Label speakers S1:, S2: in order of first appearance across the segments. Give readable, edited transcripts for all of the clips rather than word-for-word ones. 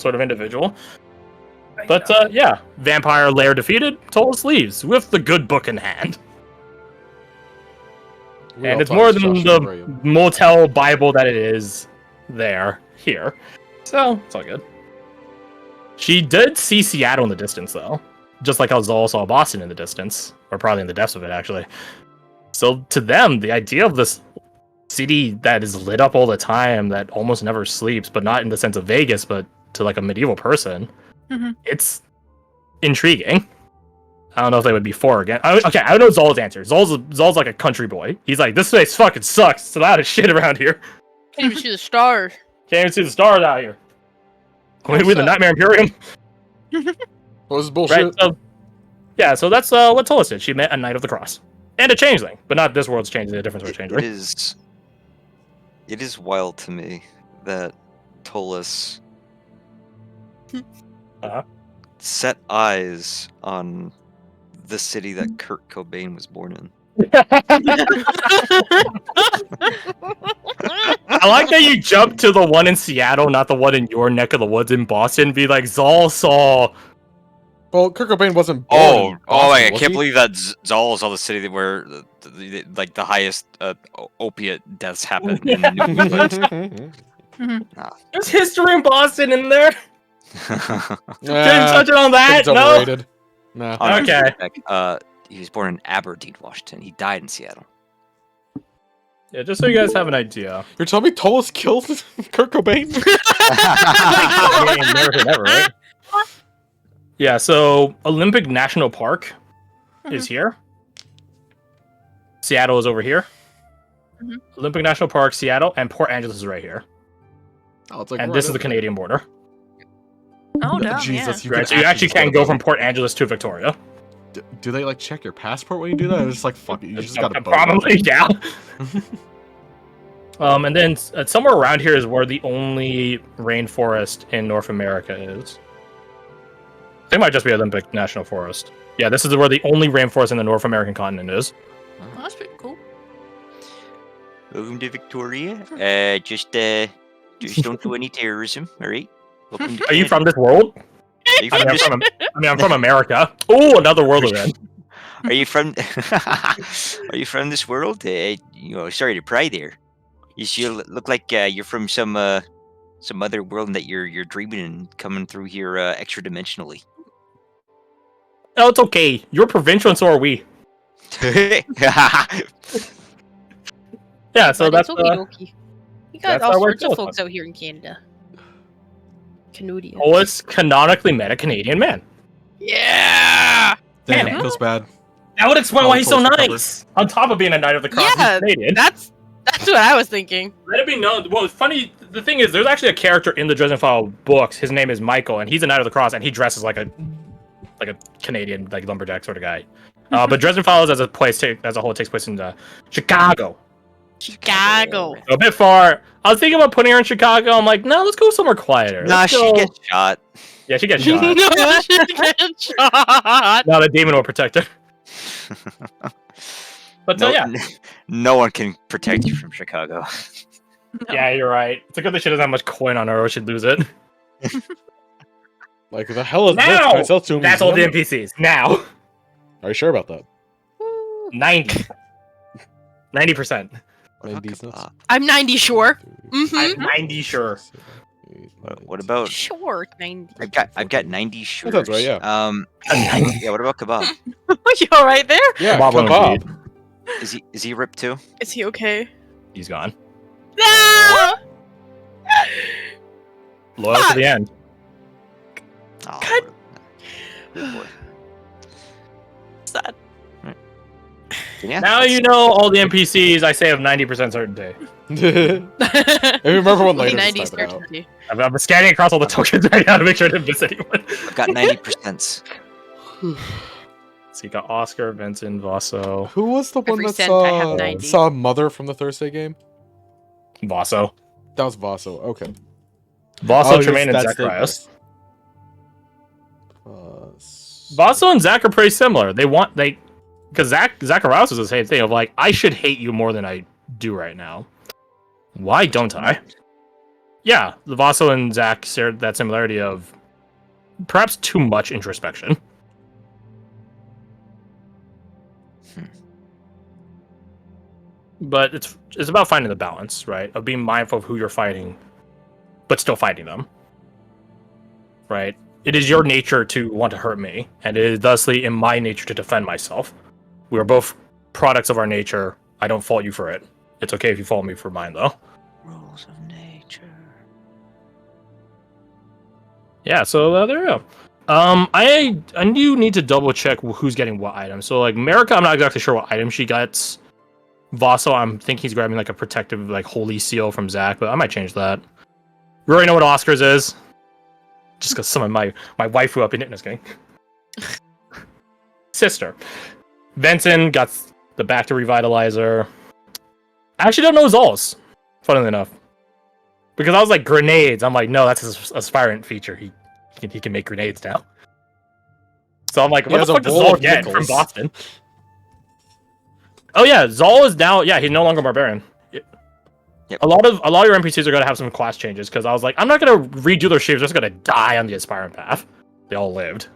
S1: sort of individual. But yeah, vampire lair defeated, Tollus leaves with the good book in hand. And it's more than the motel Bible that it is here. So, it's all good. She did see Seattle in the distance, though. Just like how Zol saw Boston in the distance. Or probably in the depths of it, actually. So, to them, the idea of this city that is lit up all the time, that almost never sleeps, but not in the sense of Vegas, but to like a medieval person, it's intriguing. I don't know if they would be for or against. Okay, I know Zol's answer. Zol's like a country boy. He's like, this place fucking sucks. It's a lot of shit around here.
S2: Can't even see the stars.
S1: Can't even see the stars out here. We're the Nightmare Imperium.
S3: What was bullshit?
S1: Right, so, yeah, so that's what Tollus did. She met a Knight of the Cross. And a changeling. But not this world's changeling, a different sort of changeling.
S4: It is wild to me that Tollus set eyes on the city that Kurt Cobain was born in.
S1: I like that you jumped to the one in Seattle, not the one in your neck of the woods in Boston. Be like, Zol saw.
S3: Well, Kurt Cobain wasn't born in Boston,
S4: I can't believe that Zol is all the city where the highest opiate deaths happen. In New England.
S1: There's history in Boston in there. Didn't touch it on that. No.
S3: Overrated. No.
S1: Okay.
S4: He was born in Aberdeen, Washington. He died in Seattle.
S1: Yeah, just so you guys have an idea.
S3: You're telling me Tollus killed Kurt Cobain?
S1: Never, right? Yeah, so Olympic National Park is here. Seattle is over here. Olympic National Park, Seattle, and Port Angeles is right here.
S3: Oh, it's like
S1: and this is the Canadian border.
S2: Oh, no,
S3: Jesus,
S1: right, so you actually can go from Port Angeles to Victoria.
S3: Do they like check your passport when you do that? It's just like fuck it, you just gotta
S1: probably yeah. And then somewhere around here is where the only rainforest in North America is. They might just be Olympic National Forest. Yeah, this is where the only rainforest in the North American continent is.
S2: Oh, that's pretty cool.
S4: Welcome to Victoria. Just don't do any terrorism, alright?
S1: Are you from this world? I'm from America. Oh, another world event.
S4: Are you from? Are you from this world? Sorry to pry there. You look like you're from some other world that you're dreaming and coming through here extra dimensionally.
S1: Oh, it's okay. You're provincial, and so are we. Yeah, so
S2: but
S1: that's
S2: you got all sorts of folks out here in Canada. Canadian.
S1: Tollus canonically met a Canadian man.
S2: Yeah.
S3: Damn, it feels bad.
S1: That would explain why he's so nice. On top of being a Knight of the Cross,
S2: yeah,
S1: he's Canadian.
S2: That's what I was thinking.
S1: Let it be known. Well, it's funny. The thing is, there's actually a character in the Dresden Files books. His name is Michael, and he's a Knight of the Cross, and he dresses like a Canadian, like lumberjack sort of guy. But Dresden Files as a whole takes place in Chicago.
S2: Chicago.
S1: A bit far. I was thinking about putting her in Chicago. I'm like, no, let's go somewhere quieter.
S4: Nah, she gets shot.
S1: Yeah, she gets shot.
S2: No, she gets shot.
S1: No, the demon will protect her. But yeah.
S4: No one can protect you from Chicago.
S2: No.
S1: Yeah, you're right. It's a good thing she doesn't have much coin on her or she'd lose it.
S3: Like, the hell is
S1: now,
S3: this?
S1: That's all the NPCs. Now.
S3: Are you sure about that?
S1: 90%.
S3: 90%.
S2: I'm 90 sure.
S1: I'm 90 sure.
S4: What about?
S2: Sure, 90.
S4: I've got 90 sure.
S3: That's right. Yeah.
S4: Yeah. What about Kebab?
S2: You all right there?
S3: Yeah.
S1: Kebab.
S4: Is he ripped too?
S2: Is he okay?
S1: He's gone.
S2: No!
S1: Loyal to the end.
S4: Oh,
S2: God.
S4: Good boy.
S2: Sad.
S4: Yeah,
S1: now you know all the NPCs I say have 90% certainty.
S3: If you remember one later,
S2: 90
S3: just type it out.
S2: certainty.
S1: I'm scanning across all the tokens right now to make sure I didn't miss anyone.
S4: I've got 90%.
S1: So you got Oscar, Vincent, Vaso.
S3: Who was the one
S2: Every
S3: that
S2: cent I have 90.
S3: saw Mother from the Thursday game?
S1: Vaso.
S3: That was Vaso. Okay.
S1: Vaso, Tremaine, and Zacharias. Vaso and Zach are pretty similar. Because Zacharias is the same thing of like, I should hate you more than I do right now. Why don't I? Yeah, the Vaso and Zach shared that similarity of perhaps too much introspection. But it's about finding the balance, right? Of being mindful of who you're fighting, but still fighting them. Right? It is your nature to want to hurt me, and it is thusly in my nature to defend myself. We are both products of our nature. I don't fault you for it. It's okay if you fault me for mine, though.
S4: Rules of nature.
S1: Yeah, so there you go. I do need to double check who's getting what item. So like America, I'm not exactly sure what item she gets. Vaso, I'm thinking he's grabbing like a protective like holy seal from Zach, but I might change that. You already know what Oscars is. Just because some of my waifu up in it. Just kidding. Sister. Vincent got the back to revitalizer. I actually don't know Zol's, funnily enough. Because I was like, grenades. I'm like, no, that's his aspirant feature. He can make grenades now. So I'm like, what the fuck does Zol get from Boston? Oh yeah, Zol is now. Yeah, he's no longer barbarian. Yep. A lot of your NPCs are gonna have some class changes because I was like, I'm not gonna redo their shapes. They're just gonna die on the aspirant path. They all lived.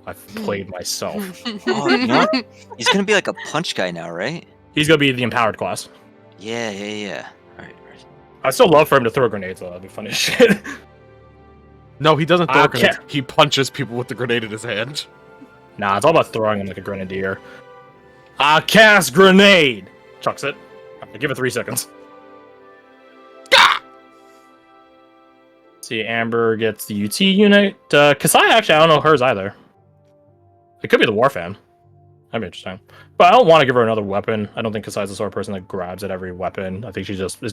S1: I've played myself.
S4: Oh, you know what? He's gonna be like a punch guy now, right?
S1: He's gonna be the empowered class.
S4: Yeah. All right.
S1: I still love for him to throw grenades though. That'd be funny as shit.
S3: No, he doesn't throw grenades. He punches people with the grenade in his hand.
S1: Nah, it's all about throwing him like a grenadier. I cast grenade! Chucks it. I give it 3 seconds. See, Amber gets the UT unit. Kasai, actually, I don't know hers either. It could be the War Fan. That'd be interesting. But I don't want to give her another weapon. I don't think Kasai's the sort of person that grabs at every weapon. I think she just...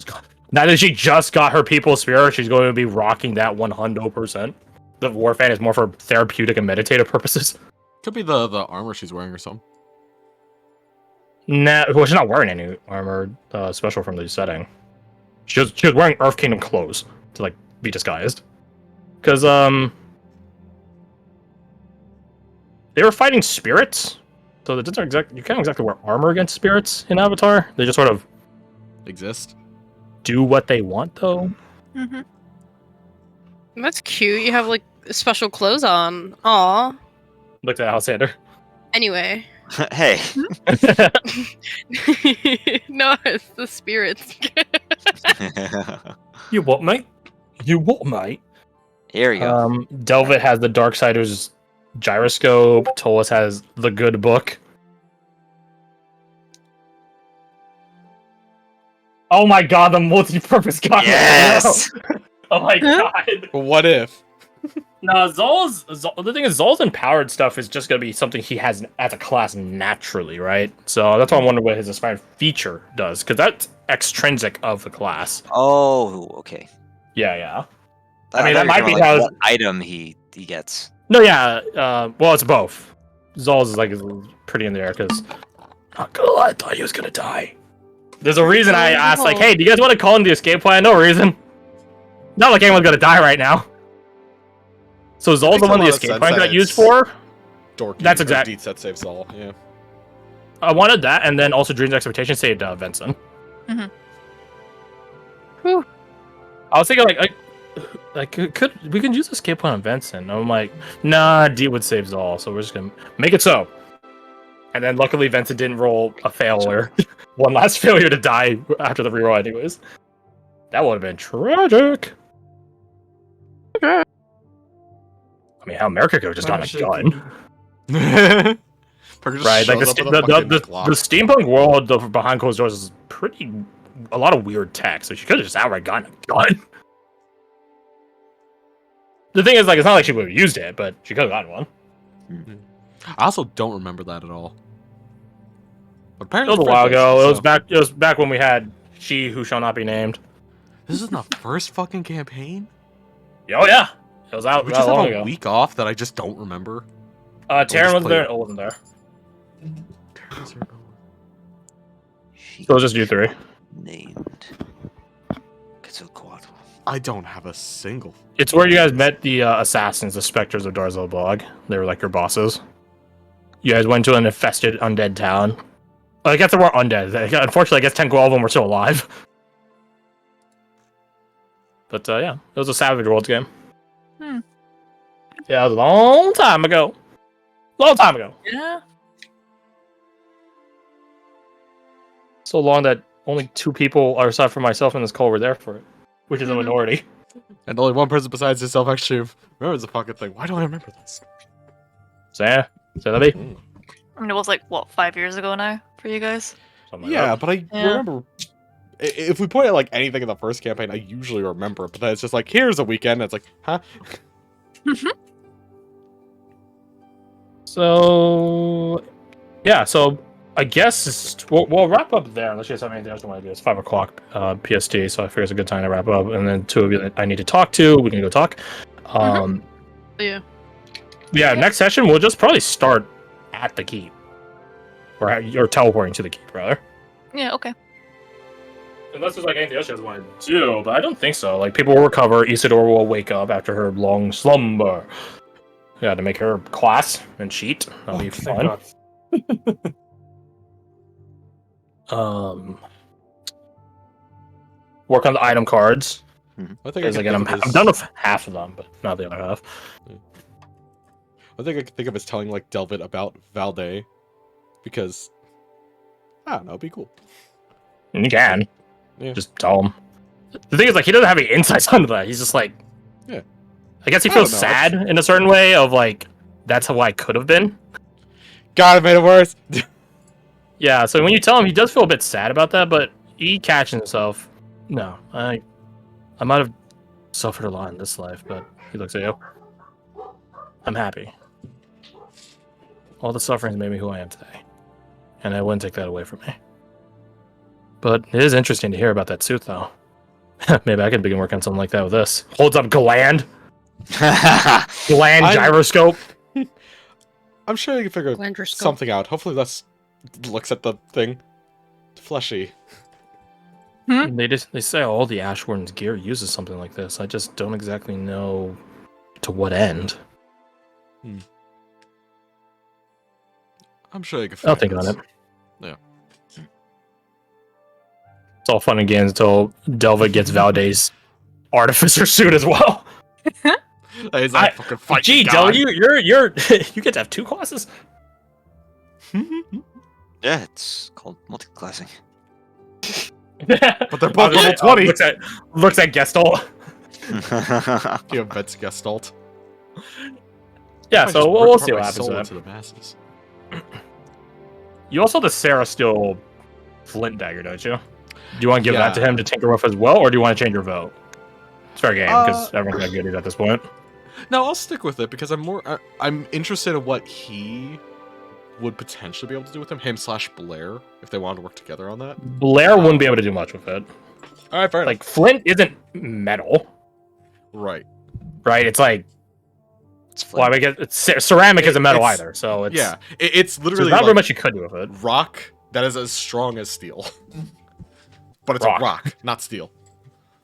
S1: Now that she just got her People's Spirit, she's going to be rocking that 100%. The War Fan is more for therapeutic and meditative purposes.
S3: Could be the armor she's wearing or something.
S1: Nah, well, she's not wearing any armor special from the setting. She was wearing Earth Kingdom clothes to like be disguised, because they were fighting spirits, so that doesn't you can't exactly wear armor against spirits in Avatar. They just sort of
S3: exist,
S1: do what they want though.
S2: Mm-hmm. That's cute. You have like special clothes on. Aw.
S1: Look at Alexander.
S2: Anyway.
S4: Hey.
S2: No, it's the spirits.
S1: You what, mate? You what, mate?
S4: Here you go.
S1: Delvet has the Darksider's gyroscope. Tolas has the good book. Oh my god, the multi-purpose gun.
S4: Yes!
S1: Oh my god.
S3: But what if?
S1: No, the thing is, Zol's empowered stuff is just going to be something he has as a class naturally, right? So that's why I wonder what his aspired feature does, because that's extrinsic of the class.
S4: Oh, okay.
S1: Yeah. I mean, that might be
S4: like
S1: how...
S4: what item he gets.
S1: No, yeah. Well, it's both. Zol's is like pretty in the air, because... Not gonna lie, I thought he was going to die. There's a reason I asked, like, hey, do you guys want to call in the escape plan? No reason. Not like anyone's going to die right now. So Zol's the one the escape plan got used for?
S3: Dorky.
S1: That's exactly.
S3: Deed set save Zol, yeah.
S1: I wanted that, and then also Dream's Expectation saved Vincent.
S2: Mm-hmm. Whew.
S1: I was thinking, we can use escape plan on Vincent. I'm like, nah, D would save Zol, so we're just gonna make it so. And then luckily Vincent didn't roll a failure. One last failure to die after the reroll anyways. That would have been tragic. I mean, how America could have just gotten a gun. Right, like the steampunk world behind closed doors is a lot of weird tech, so she could have just outright gotten a gun. The thing is, like, it's not like she would have used it, but she could have gotten one.
S3: I also don't remember that at all. But apparently
S1: it was a while ago. It was back when we had She Who Shall Not Be Named.
S3: This is the first fucking campaign?
S1: Oh yeah. It was out
S3: we just
S1: long
S3: have
S1: ago.
S3: A week off that I just don't remember.
S1: Taryn wasn't there and O wasn't there. So it's just you three.
S4: Named.
S3: I don't have a single.
S1: It's where you guys met the assassins, the specters of Darzel Bog. They were like your bosses. You guys went to an infested undead town. I guess they weren't undead. Unfortunately, I guess 10, 12 of them were still alive. But yeah, it was a Savage Worlds game.
S2: Hmm.
S1: Yeah, it was a long time ago. Long time ago.
S2: Yeah.
S1: So long that only 2 people, or aside from myself and this call, were there for it, which is a minority.
S3: And only one person besides yourself actually remembers the fucking thing. Why do I remember this?
S1: So yeah, so that be
S5: I mean, it was like, what, 5 years ago now for you guys?
S1: something like
S3: Yeah,
S1: that.
S3: but I remember. If we point at like anything in the first campaign, I usually remember it. But then it's just like, here's a weekend. And it's like, huh?
S1: So yeah, so I guess we'll wrap up there unless you have anything else you want to do. It's 5 o'clock PST, so I figure it's a good time to wrap up. And then 2 of you that I need to talk to, we can go talk.
S2: Yeah.
S1: Yeah, next session we'll just probably start at the keep, or teleporting to the keep, rather.
S5: Yeah, okay.
S1: Unless there's like anything else you guys want to do, but I don't think so. Like people will recover, Isidore will wake up after her long slumber. Yeah, to make her class and cheat. That'll be fun. Work on the item cards.
S3: I think
S1: Because again, I'm done with half of them, but not the other half.
S3: I think I could think of as telling like Delvit about Valde, because I don't know, it'd be cool.
S1: And you can.
S3: Yeah.
S1: Just tell him. The thing is, like, he doesn't have any insights onto that. He's just like,
S3: yeah.
S1: I guess he
S3: I
S1: feels
S3: don't know,
S1: sad in a certain way of like, that's how I could have been.
S3: God, it made it worse.
S1: Yeah, so when you tell him, he does feel a bit sad about that, but he catches himself. No, I might have suffered a lot in this life, but he looks at you. I'm happy. All the suffering's made me who I am today, and I wouldn't take that away from me. But it is interesting to hear about that suit, though. Maybe I could begin working on something like that with this. Holds up gland. Gland gyroscope.
S3: I'm sure you can figure
S2: Glandroscope.
S3: something out. Hopefully this looks at the thing. Fleshy.
S1: They say all the Ashwarden's gear uses something like this. I just don't exactly know to what end.
S3: I'm sure you can
S1: I'll
S3: find
S1: think on it.
S3: Yeah.
S1: It's all fun and games until Delva gets Valde's artificer suit as well.
S3: He's like, fucking fight.
S1: Gee,
S3: God.
S1: Delva, you're you get to have 2 classes.
S4: Yeah, it's called multi-classing.
S3: But they're both level 20.
S1: Looks at Gestalt.
S3: You have Vet's Gestalt.
S1: Yeah,
S3: I
S1: so
S3: just
S1: we'll
S3: ripped
S1: see
S3: my
S1: what happens
S3: soul
S1: to
S3: into
S1: that.
S3: the masses.
S1: You also have the Sarah Steel Flint dagger, don't you? Do you want to give that to
S3: Yeah.
S1: him to tinker with as well, or do you want to change your vote? It's fair game because everyone's got goodies at this point.
S3: No, I'll stick with it because I'm interested in what he would potentially be able to do with him / Blair, if they wanted to work together on that.
S1: Blair wouldn't be able to do much with it.
S3: All right, fair
S1: Like Flint isn't metal,
S3: enough. Right.
S1: right? It's like
S4: It's
S1: well, I guess ceramic isn't metal
S3: It's-
S1: either, so it's
S3: Yeah, it's
S1: so
S3: literally
S1: there's not very
S3: like
S1: much you could do with it.
S3: rock that is as strong as steel. But it's
S1: Rock.
S3: a rock, not steel.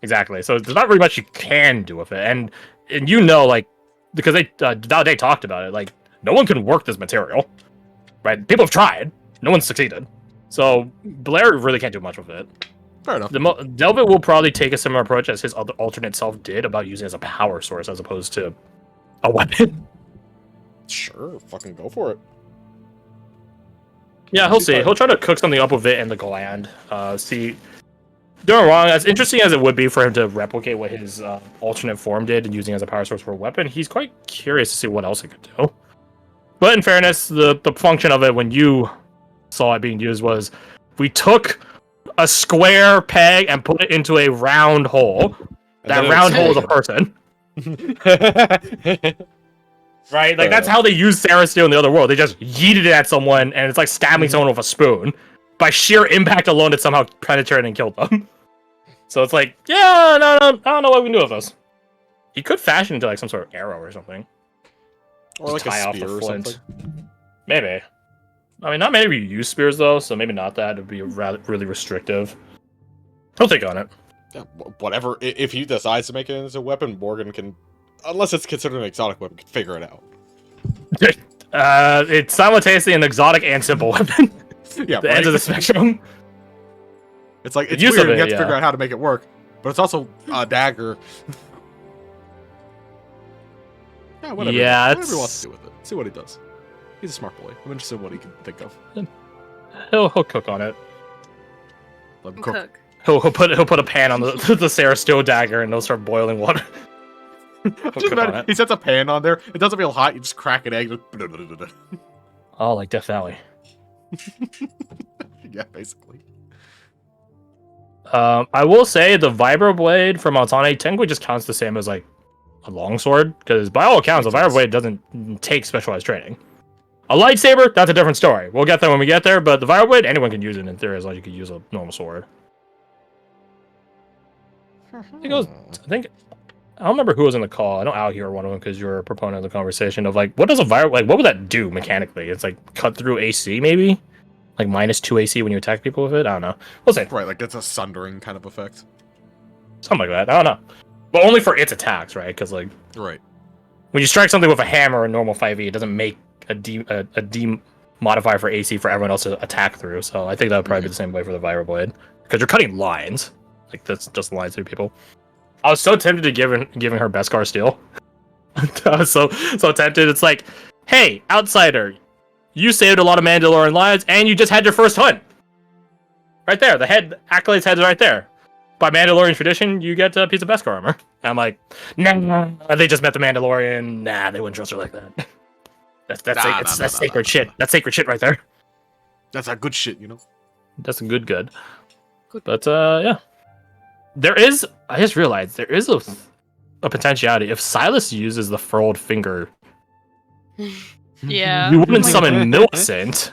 S1: Exactly. So there's not very much you can do with it, and you know, like because they talked about it, like no one can work this material, right? People have tried, no one's succeeded. So Blair really can't do much with it.
S3: Fair enough.
S1: Delvit will probably take a similar approach as his other alternate self did about using it as a power source as opposed to a weapon.
S3: Sure, fucking go for it.
S1: Yeah, he'll see. He'll try to cook something up with it in the gland. See, don't get me wrong, as interesting as it would be for him to replicate what his alternate form did and using it as a power source for a weapon, he's quite curious to see what else it could do. But in fairness, the function of it when you saw it being used was we took a square peg and put it into a round hole. That round hole is a person. Right? Like, that's how they use Sarah Steel in the other world. They just yeeted it at someone, and it's like stabbing someone with a spoon. By sheer impact alone, it somehow penetrated and killed them. So it's like, yeah, no, I don't know what we can do with this. You could fashion into like some sort of arrow or something.
S3: Or like
S1: Just tie
S3: a
S1: off the
S3: spear or
S1: flint.
S3: something.
S1: Maybe. I mean, not many of you use spears, though, so maybe not that. It would be rather, really restrictive. He'll take on it.
S3: Yeah, whatever. If he decides to make it into a weapon, Morgan can, unless it's considered an exotic weapon, can figure it out.
S1: It's simultaneously an exotic and simple weapon.
S3: Yeah,
S1: The
S3: right?
S1: ends of the spectrum.
S3: It's like, it's
S1: Use
S3: weird,
S1: of it,
S3: you have to
S1: yeah.
S3: figure out how to make it work. but it's also a dagger. Yeah, whatever.
S1: Yeah,
S3: Whatever he wants to do with it. See what he does. He's a smart boy. I'm interested in what he can think of.
S1: He'll cook on it.
S3: Let him cook.
S1: He'll put a pan on the Sarah Steel dagger and he'll start boiling water.
S3: Just imagine, he sets a pan on there. It doesn't feel hot. You just crack an egg.
S1: Oh, like Death Valley.
S3: Yeah, basically.
S1: I will say the vibroblade from Altane technically just counts the same as like a longsword, because by all accounts, the vibroblade doesn't take specialized training. A lightsaber, that's a different story. We'll get there when we get there, but the vibroblade, anyone can use it in theory as long as you can use a normal sword. I don't remember who was in the call. I know Al here one of them because you're a proponent of the conversation of like, what does a what would that do mechanically? It's like cut through AC maybe, like -2 AC when you attack people with it. I don't know. We'll see.
S3: Right, like it's a sundering kind of effect.
S1: Something like that. I don't know, but only for its attacks, right? Because like,
S3: right,
S1: when you strike something with a hammer in normal 5e, it doesn't make a D modifier for AC for everyone else to attack through. So I think that would probably be the same way for the vibroblade, because you're cutting lines. Like that's just lines through people. I was so tempted to giving her Beskar Steel. I was so tempted. It's like, hey, outsider, you saved a lot of Mandalorian lives, and you just had your first hunt. Right there, the Acolyte's head's right there. By Mandalorian tradition, you get a piece of Beskar armor. And I'm like, nah, they just met the Mandalorian. Nah, they wouldn't trust her like that. That's sacred shit. That's sacred shit right there.
S3: That's a good shit, you know.
S1: That's a good. But yeah. I just realized there is a potentiality. If Silas uses the furled finger,
S2: Yeah,
S1: you wouldn't summon Millicent.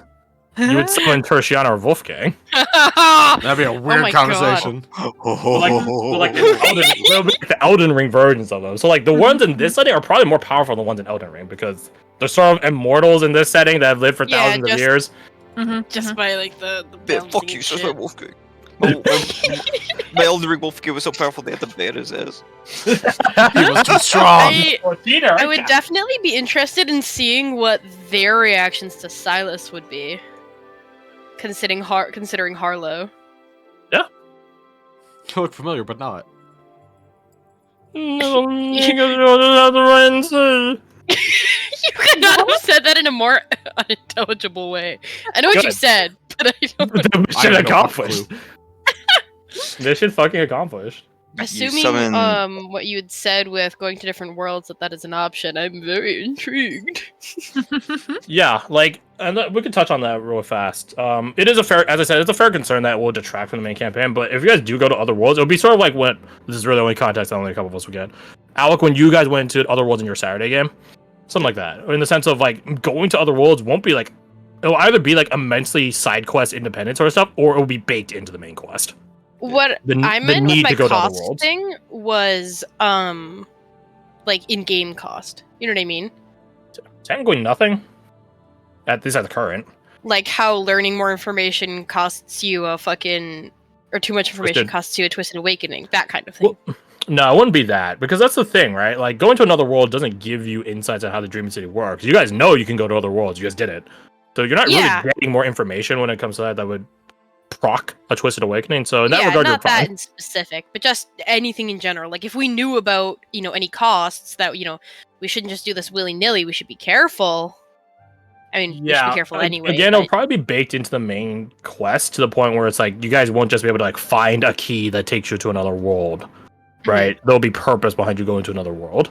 S1: You would summon Tertiana or Wolfgang.
S3: That'd be a weird conversation.
S1: Like the Elden Ring versions of them. So like the ones in this setting are probably more powerful than the ones in Elden Ring, because they're sort of immortals in this setting that have lived for thousands of years.
S2: Just by like the
S4: fuck you, says my Wolfgang. My Elden Ring Wolfgang was so powerful they had to ban his ass.
S3: He was too strong.
S2: I would definitely be interested in seeing what their reactions to Silas would be, considering Harlow.
S3: Yeah. You look familiar, but not.
S2: You could not have said that in a more unintelligible way. I know what you said, but I don't.
S1: Mission accomplished. Mission fucking accomplished.
S2: Assuming what you had said with going to different worlds, that is an option, I'm very intrigued.
S1: Yeah, like, and we could touch on that real fast. It is a fair, as I said, it's a fair concern that will detract from the main campaign. But if you guys do go to other worlds, it'll be sort of like what this is really the only context that only a couple of us will get. Alec, when you guys went to other worlds in your Saturday game, something like that, in the sense of like going to other worlds won't be like, it'll either be like immensely side quest independent sort of stuff, or it will be baked into the main quest.
S2: What I meant with my cost thing was, like in-game cost. You know what I mean?
S1: Technically nothing. At least at the current.
S2: Like how learning more information costs you a fucking, or too much information costs you a Twisted Awakening. That kind of thing.
S1: Well, no, it wouldn't be that, because that's the thing, right? Like going to another world doesn't give you insights on how the Dreaming City works. You guys know you can go to other worlds. You guys did it, so you're not really getting more information when it comes to that would proc a Twisted Awakening. So in that regard,
S2: not
S1: you're fine.
S2: that in specific, but just anything in general. Like if we knew about, any costs that, we shouldn't just do this willy-nilly, we should be careful. I mean, we should be careful anyway.
S1: Again, it'll probably be baked into the main quest to the point where it's like, you guys won't just be able to like find a key that takes you to another world, right? There'll be purpose behind you going to another world.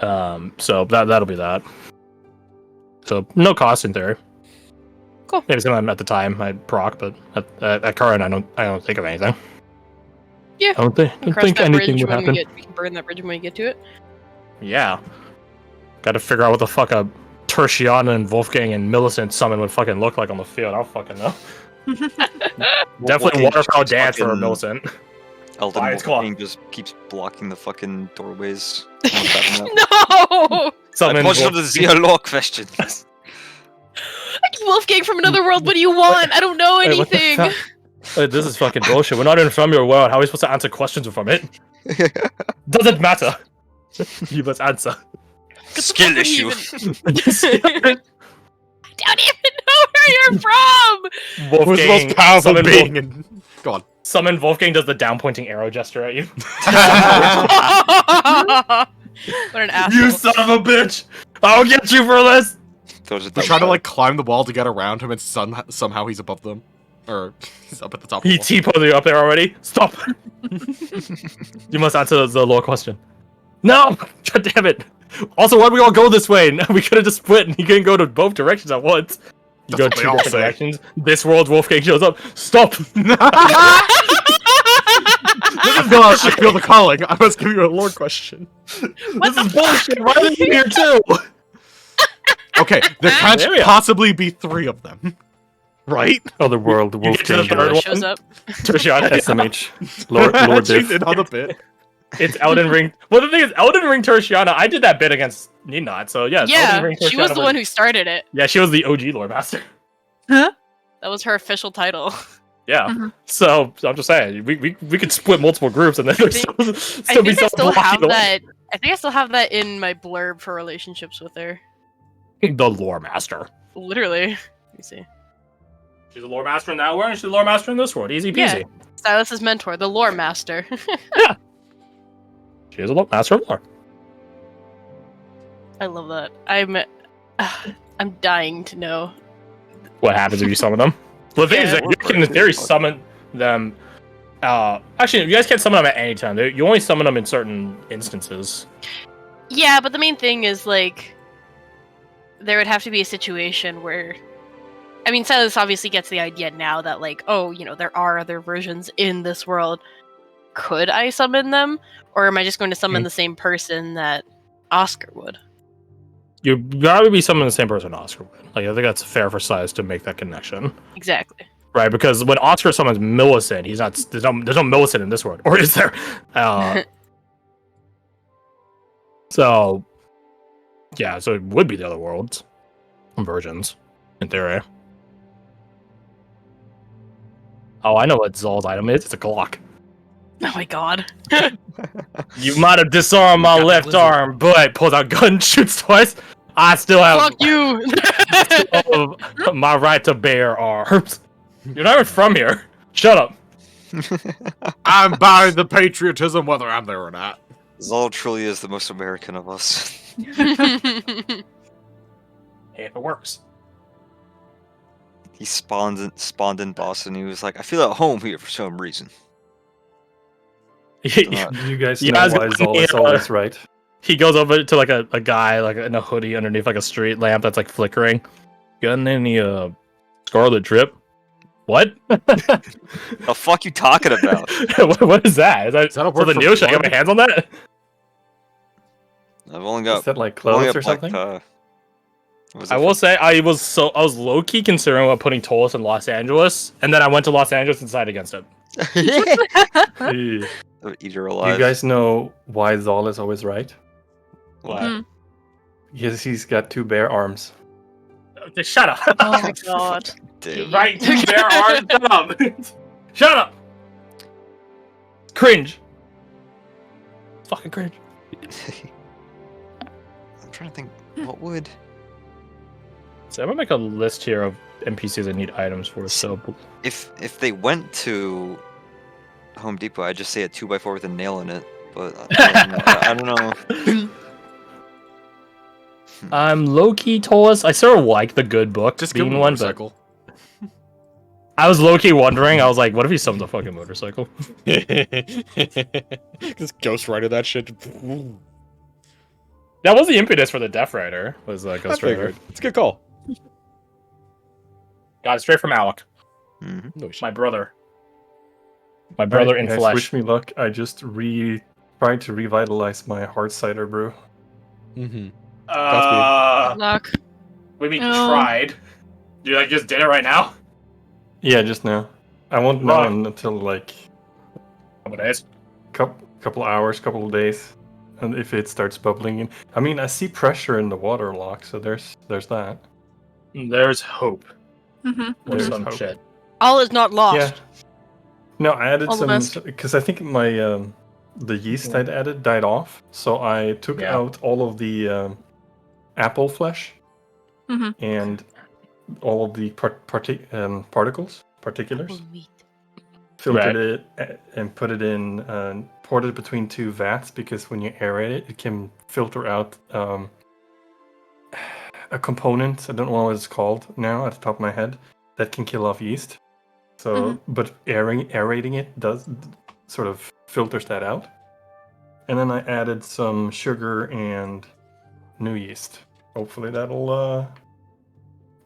S1: So that'll be that. So no cost in theory.
S2: Cool.
S1: Maybe sometime at the time I'd proc, but at current I don't think of anything.
S2: Yeah.
S1: I don't think anything would happen.
S2: We can burn that bridge when we get to it.
S1: Yeah. Got to figure out what the fuck a Tertiana and Wolfgang and Millicent summon would fucking look like on the field. I don't fucking know. Definitely waterfowl dance for Millicent.
S4: Elden Wolfgang just keeps blocking the fucking doorways.
S2: No!
S4: I posted the zero law questions.
S2: Wolfgang from another world, what do you want? I don't know anything.
S1: Wait, this is fucking bullshit. We're not even from your world. How are we supposed to answer questions from it? Doesn't matter. You must answer.
S4: Skill issue.
S2: I don't even know where you're from!
S3: Who's the most powerful being in... Go on.
S1: Summon Wolfgang does the down pointing arrow gesture at you.
S2: What an asshole.
S1: You son of a bitch! I'll get you for this!
S4: Those are
S3: They're trying to like climb the wall to get around him, and somehow he's above them, or he's up at the top. Of the
S1: He
S3: wall.
S1: T-posed you up there already. Stop! You must answer the lore question. No! God damn it! Also, why'd we all go this way? We could have just split and you couldn't go to both directions at once. You
S3: That's
S1: go
S3: what they all
S1: two different
S3: say.
S1: directions. This world Wolfgang shows up. Stop!
S3: This is God, I feel the calling. I must give you a lore question.
S1: This is bullshit! Why are you here too?
S3: Okay, there can't
S1: There we are.
S3: possibly be 3 of them. Right?
S6: Other world,
S1: You get to the
S6: Wolfgang,
S1: third one.
S2: shows up.
S1: Tertiana.
S6: SMH, Lord
S3: She's
S6: Diff.
S3: in on the bit.
S1: It's Elden Ring. Well, the thing is, Elden Ring Tertiana, I did that bit against Ninot, so yeah. Elden
S2: Yeah,
S1: Ring
S2: she was
S1: Tertiana
S2: the one who started it.
S1: Yeah, she was the OG lore master.
S2: That was her official title.
S1: Yeah.
S5: Mhm.
S1: So I'm just saying, we could split multiple groups and then there's
S2: think-
S1: still,
S2: I
S1: still be
S2: think I
S1: some
S2: still have
S1: blocking
S2: that. I think I still have that in my blurb for relationships with her.
S1: the lore master.
S2: Literally. Let me see.
S1: She's a lore master in that world, and she's a lore master in this world. Easy
S2: Yeah.
S1: peasy.
S2: Silas's mentor, the lore master.
S1: She is a lore master of lore.
S2: I love that. I'm dying to know.
S1: What happens if you summon them? Well, the thing is
S2: Yeah.
S1: that you can in theory summon them. Actually, you guys can't summon them at any time. You only summon them in certain instances.
S2: Yeah, but the main thing is like there would have to be a situation where I mean Silas obviously gets the idea now that like, oh, you know, there are other versions in this world. Could I summon them? Or am I just going to summon the same person that Oscar would?
S1: You'd probably be summoning the same person Oscar would. Like, I think that's fair for Silas to make that connection.
S2: Exactly.
S1: Right, because when Oscar summons Millicent, he's not. There's no Millicent in this world, or is there? So, yeah, so it would be the other worlds versions, in theory. Oh, I know what Zol's item is. It's a Glock.
S2: Oh my god.
S1: You might have disarmed my left arm, but pulls out gun, shoots twice. I still have
S2: Fuck you!
S1: my right to bear arms. You're not even from here. Shut up.
S3: I'm buying the patriotism whether I'm there or not.
S4: Zol truly is the most American of us.
S1: Hey, if it works.
S4: He spawned in Boston. He was like, I feel at home here for some reason.
S6: You guys
S1: Yeah,
S6: know
S1: I was
S6: why
S1: gonna-
S6: Zol is
S1: yeah.
S6: always right.
S1: He goes over to like a guy like in a hoodie underneath like a street lamp that's like flickering. Got any scarlet drip? What?
S4: The fuck you talking about?
S1: what is that? Is that
S3: Is that a
S1: for
S3: word
S1: the
S3: for
S1: news? Should I get
S3: blood?
S1: my hands on that?
S4: I've only
S6: Is
S4: got
S6: that like
S4: only
S6: clothes or
S4: got,
S6: something?
S4: was
S1: I
S4: it-
S1: will say I was low key considering about putting Tolos in Los Angeles, and then I went to Los Angeles and decided against it.
S6: Hey,
S4: Eat her
S6: you
S4: alive.
S6: guys know why Zol is always right?
S1: What?
S5: Mhm.
S6: Because he's got 2 bare arms.
S1: Shut up.
S5: Oh my god.
S4: Damn.
S1: Right, there are dumb. Shut up. Cringe. Fucking cringe.
S4: I'm trying to think. What would?
S1: So I'm gonna make a list here of NPCs I need items for. So
S4: If they went to Home Depot, I'd just say a 2x4 with a nail in it. But I don't know.
S1: I'm low key Tolos. I sort of like the good book
S3: Just give
S1: being
S3: him a
S1: one, but
S3: motorcycle.
S1: I was low key wondering. I was like, what if he summons a fucking motorcycle?
S3: Just Ghost Rider that shit.
S1: That was the impetus for the Death Rider. Was Ghost
S3: I
S1: Rider.
S3: figured. It's a good call.
S1: Got it straight from Alec,
S4: Mhm.
S3: No shit.
S1: my brother. My brother in
S6: Guys,
S1: flesh.
S6: Wish me luck. I just tried to revitalize my hard cider brew.
S3: Mm-hmm.
S2: Luck.
S1: we mean
S5: No.
S1: tried. You like just did it right now?
S6: Yeah, just now. I won't know
S1: Right.
S6: until like
S1: Couple days.
S6: couple hours, couple of days, and if it starts bubbling in. I mean, I see pressure in the water lock, so there's that.
S1: There's hope.
S5: Mm-hmm.
S1: Or
S6: There's
S1: some
S6: hope.
S1: shit.
S2: All is not lost.
S6: Yeah. No, I added
S5: All the best.
S6: some because I think my the yeast I'd added died off, so I took
S1: Yeah.
S6: out all of the apple flesh
S5: Mhm.
S6: and all of the particles, particulars. filtered it and put it in, poured it between 2 vats, because when you aerate it, it can filter out a component. I don't know what it's called now at the top of my head, that can kill off yeast. So, but aerating it does sort of filters that out. And then I added some sugar and new yeast. Hopefully that'll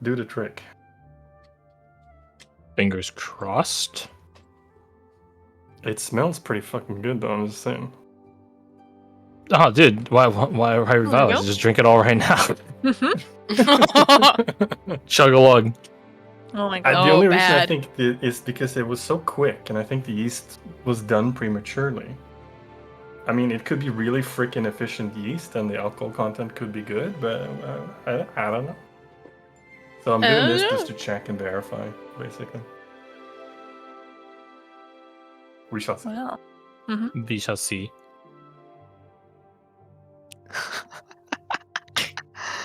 S6: do the trick.
S1: Fingers crossed.
S6: It smells pretty fucking good, though. I'm just saying.
S1: Oh, dude, why
S2: you
S1: revise?
S2: go.
S1: Just drink it all right now.
S2: Mm-hmm.
S1: Chug a lug.
S5: Oh my god.
S6: The only reason I
S2: bad.
S6: think is because it was so quick, and I think the yeast was done prematurely. I mean, it could be really freaking efficient yeast, and the alcohol content could be good, but I don't know. So I'm doing this just to check and verify, basically. We shall see.
S5: Wow.
S1: We shall see.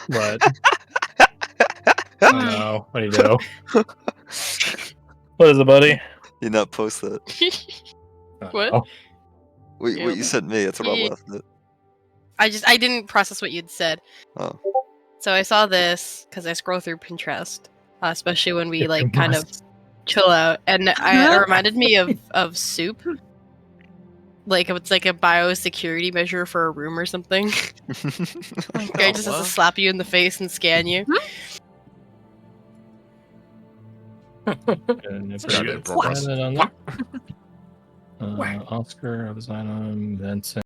S1: What? Oh no. What do you do? What is it, buddy?
S4: Did not post that.
S1: Oh,
S2: What?
S1: no.
S4: Wait,
S2: Yeah.
S4: what you sent me? That's what I
S2: Yeah.
S4: laughed at.
S2: I didn't process what you'd said.
S4: Oh.
S2: So I saw this because I scroll through Pinterest, especially when we
S1: If
S2: like
S1: you
S2: kind of
S1: must.
S2: chill out, and it reminded me of soup. Like it's like a biosecurity measure for a room or something. Guy just has to slap you in the face and scan you.
S1: And if
S3: Pretty
S1: we
S3: good,
S1: get
S3: bro.
S1: started on that. Oscar, I was on Vincent.